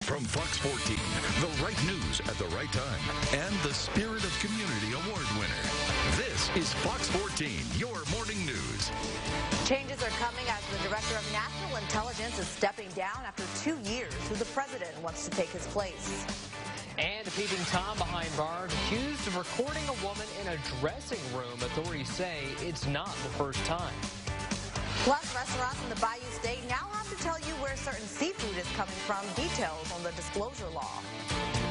From Fox 14, the right news at the right time, and the Spirit of Community Award winner. This is Fox 14, your morning news. Changes are coming as the Director of National Intelligence is stepping down after 2 years, who the president wants to take his place. And a peeping Tom behind bars accused of recording a woman in a dressing room. Authorities say it's not the first time. Plus, restaurants in the Bayou State now have to tell you where certain seafood is coming from. Details on the disclosure law.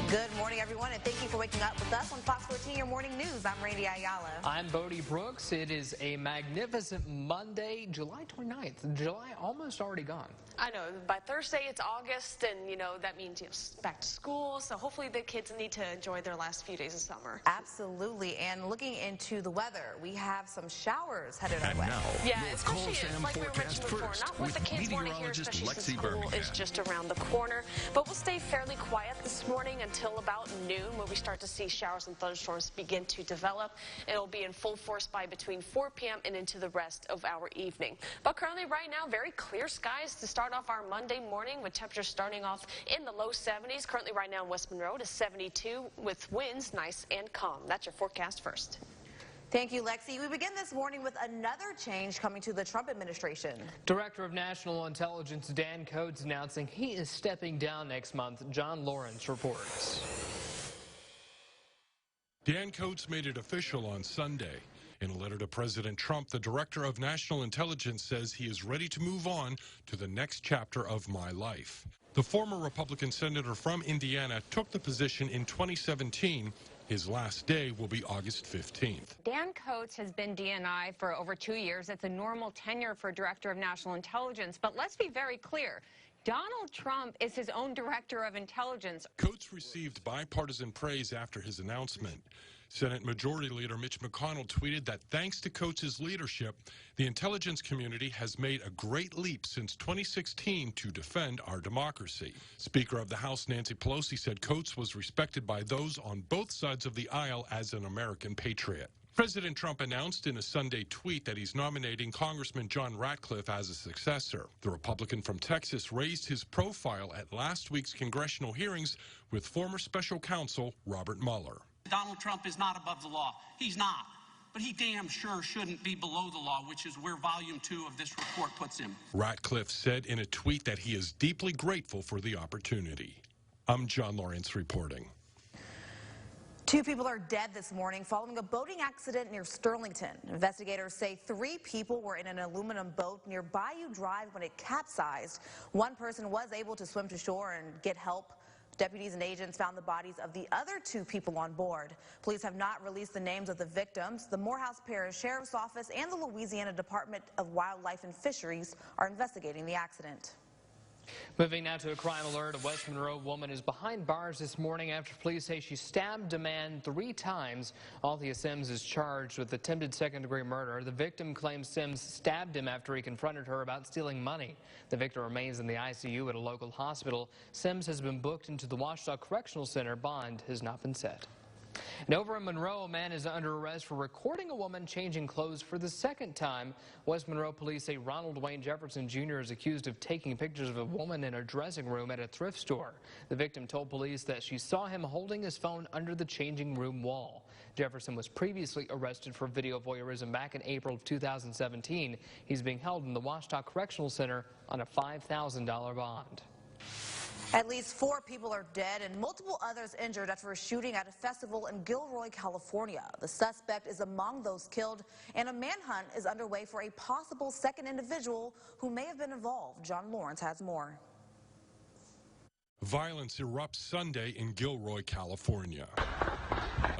Good morning, everyone, and thank you for waking up with us on Fox 14, your morning news. I'm Randy Ayala. I'm Bodie Brooks. It is a magnificent Monday, July 29th. July almost already gone. I know. By Thursday, it's August, and, that means back to school. So hopefully the kids need to enjoy their last few days of summer. Absolutely. And looking into the weather, we have some showers headed our way. Now, yeah, your especially Call Sam like we were forecast mentioning before. first Not what the with kids want to hear, meteorologist especially since Lexi school Birmingham. is just around the corner. But we'll stay fairly quiet this morning until about noon, when we start to see showers and thunderstorms begin to develop. It'll be in full force by between 4 p.m. and into the rest of our evening. But currently, right now, very clear skies to start off our Monday morning, with temperatures starting off in the low 70s. Currently, right now in West Monroe, to 72, with winds nice and calm. That's your forecast first. Thank you, Lexi. We begin this morning with another change coming to the Trump administration. Director of National Intelligence Dan Coats announcing he is stepping down next month. John Lawrence reports. Dan Coats made it official on Sunday. In a letter to President Trump, the Director of National Intelligence says he is ready to move on to the next chapter of my life. The former Republican senator from Indiana took the position in 2017. His last day will be August 15th. Dan Coats has been DNI for over 2 years. It's a normal tenure for a Director of National Intelligence. But let's be very clear. Donald Trump is his own Director of Intelligence. Coats received bipartisan praise after his announcement. Senate Majority Leader Mitch McConnell tweeted that thanks to Coates' leadership, the intelligence community has made a great leap since 2016 to defend our democracy. Speaker of the House Nancy Pelosi said Coates was respected by those on both sides of the aisle as an American patriot. President Trump announced in a Sunday tweet that he's nominating Congressman John Ratcliffe as a successor. The Republican from Texas raised his profile at last week's congressional hearings with former special counsel Robert Mueller. Donald Trump is not above the law. He's not. But he damn sure shouldn't be below the law, which is where Volume 2 of this report puts him. Ratcliffe said in a tweet that he is deeply grateful for the opportunity. I'm John Lawrence reporting. 2 people are dead this morning following a boating accident near Sterlington. Investigators say 3 people were in an aluminum boat near Bayou Drive when it capsized. 1 person was able to swim to shore and get help. Deputies and agents found the bodies of the other 2 people on board. Police have not released the names of the victims. The Morehouse Parish Sheriff's Office and the Louisiana Department of Wildlife and Fisheries are investigating the accident. Moving now to a crime alert. A West Monroe woman is behind bars this morning after police say she stabbed a man 3 times. Althea Sims is charged with attempted second-degree murder. The victim claims Sims stabbed him after he confronted her about stealing money. The victim remains in the ICU at a local hospital. Sims has been booked into the Ouachita Correctional Center. Bond has not been set. And over in Monroe, a man is under arrest for recording a woman changing clothes for the 2nd time. West Monroe police say Ronald Wayne Jefferson Jr. is accused of taking pictures of a woman in a dressing room at a thrift store. The victim told police that she saw him holding his phone under the changing room wall. Jefferson was previously arrested for video voyeurism back in April of 2017. He's being held in the Ouachita Correctional Center on a $5,000 bond. At least 4 people are dead and multiple others injured after a shooting at a festival in Gilroy, California. The suspect is among those killed, and a manhunt is underway for a possible second individual who may have been involved. John Lawrence has more. Violence erupts Sunday in Gilroy, California.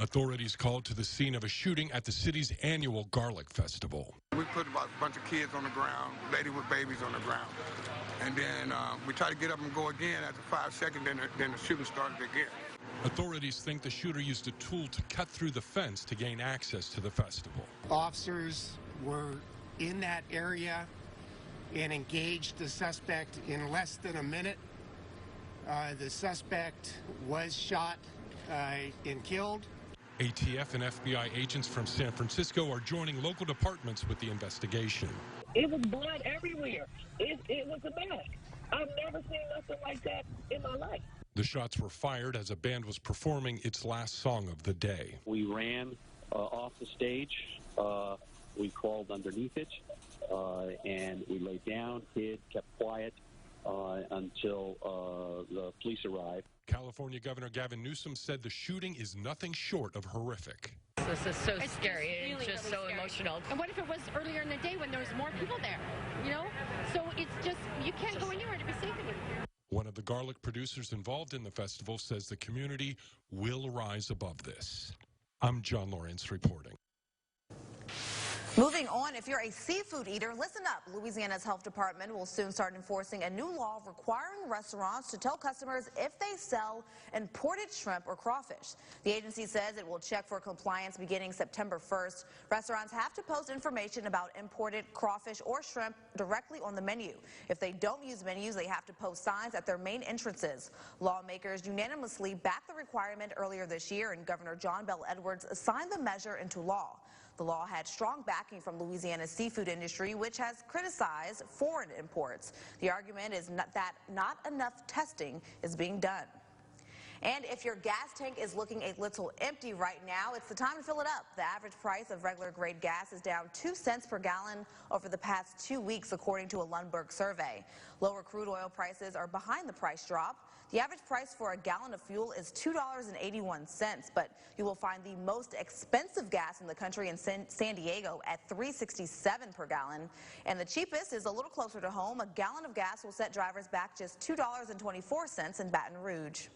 Authorities called to the scene of a shooting at the city's annual Garlic Festival. We put about a bunch of kids on the ground, lady with babies on the ground. And then we tried to get up and go again. After 5 seconds, then the shooting started again. Authorities think the shooter used a tool to cut through the fence to gain access to the festival. Officers were in that area and engaged the suspect in less than a minute. The suspect was shot and killed. ATF and FBI agents from San Francisco are joining local departments with the investigation. It was blood everywhere. It was a mess. I've never seen nothing like that in my life. The shots were fired as a band was performing its last song of the day. We ran off the stage. We crawled underneath it, and we laid down, hid, kept quiet until the police arrived. California Governor Gavin Newsom said the shooting is nothing short of horrific. This is so scary. It's just really so scary. Emotional. And what if it was earlier in the day when there was more people there? You know? So it's just, you can't go anywhere to be safe anymore. One of the garlic producers involved in the festival says the community will rise above this. I'm John Lawrence reporting. Moving on, if you're a seafood eater, listen up. Louisiana's health department will soon start enforcing a new law requiring restaurants to tell customers if they sell imported shrimp or crawfish. The agency says it will check for compliance beginning September 1st. Restaurants have to post information about imported crawfish or shrimp directly on the menu. If they don't use menus, they have to post signs at their main entrances. Lawmakers unanimously backed the requirement earlier this year, and Governor John Bel Edwards signed the measure into law. The law had strong backing from Louisiana's seafood industry, which has criticized foreign imports. The argument is that not enough testing is being done. And if your gas tank is looking a little empty right now, it's the time to fill it up. The average price of regular grade gas is down 2 cents per gallon over the past 2 weeks, according to a Lundberg survey. Lower crude oil prices are behind the price drop. The average price for a gallon of fuel is $2.81, but you will find the most expensive gas in the country in San Diego at $3.67 per gallon. And the cheapest is a little closer to home. A gallon of gas will set drivers back just $2.24 in Baton Rouge.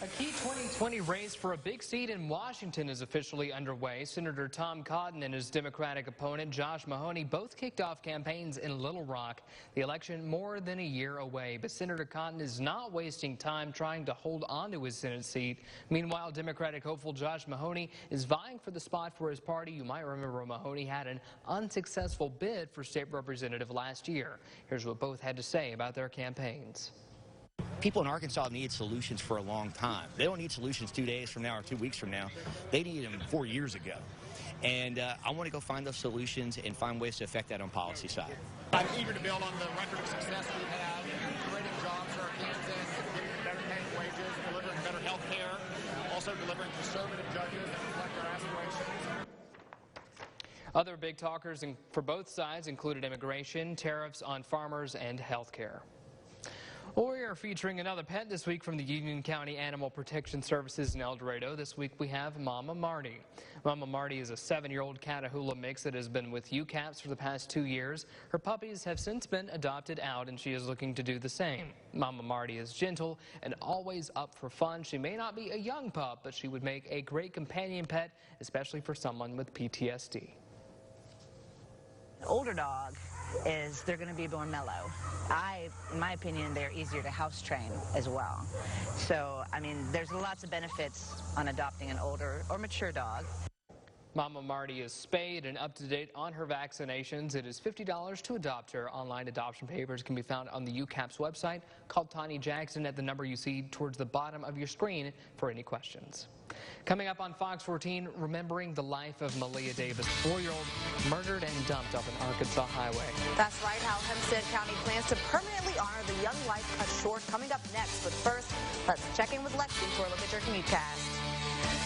A key 2020 race for a big seat in Washington is officially underway. Senator Tom Cotton and his Democratic opponent Josh Mahoney both kicked off campaigns in Little Rock. The election more than a year away, but Senator Cotton is not wasting time trying to hold on to his Senate seat. Meanwhile, Democratic hopeful Josh Mahoney is vying for the spot for his party. You might remember Mahoney had an unsuccessful bid for state representative last year. Here's what both had to say about their campaigns. People in Arkansas have needed solutions for a long time. They don't need solutions 2 days from now or 2 weeks from now. They needed them 4 years ago. And I want to go find those solutions and find ways to affect that on policy side. I'm eager to build on the record of success we've had, creating jobs for Arkansans, getting better paying wages, delivering better health care, also delivering conservative judges that reflect our aspirations. Other big talkers for both sides included immigration, tariffs on farmers, and health care. Well, we are featuring another pet this week from the Union County Animal Protection Services in El Dorado. This week we have Mama Marty. Mama Marty is a 7-year-old Catahoula mix that has been with UCAPS for the past 2 years. Her puppies have since been adopted out, and she is looking to do the same. Mama Marty is gentle and always up for fun. She may not be a young pup, but she would make a great companion pet, especially for someone with PTSD. An older dog they're going to be more mellow. In my opinion, they're easier to house train as well. So, I mean, there's lots of benefits on adopting an older or mature dog. Mama Marty is spayed and up to date on her vaccinations. It is $50 to adopt her. Online adoption papers can be found on the UCAPS website. Call Tani Jackson at the number you see towards the bottom of your screen for any questions. Coming up on Fox 14, remembering the life of Malia Davis, 4-year-old murdered and dumped off an Arkansas highway. That's right, how Hempstead County plans to permanently honor the young life cut short. Coming up next, but first, let's check in with Lexi for a look at your CommuteCast.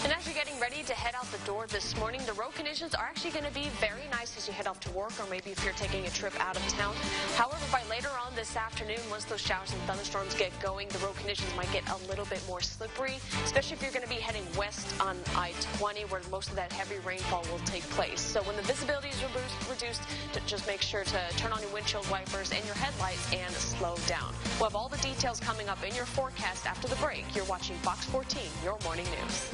And as you're getting ready to head out the door this morning, the road conditions are actually going to be very nice as you head off to work, or maybe if you're taking a trip out of town. However, by later on this afternoon, once those showers and thunderstorms get going, the road conditions might get a little bit more slippery, especially if you're going to be heading west on I-20, where most of that heavy rainfall will take place. So when the visibility is reduced, just make sure to turn on your windshield wipers and your headlights and slow down. We'll have all the details coming up in your forecast after the break. You're watching Fox 14, your morning news.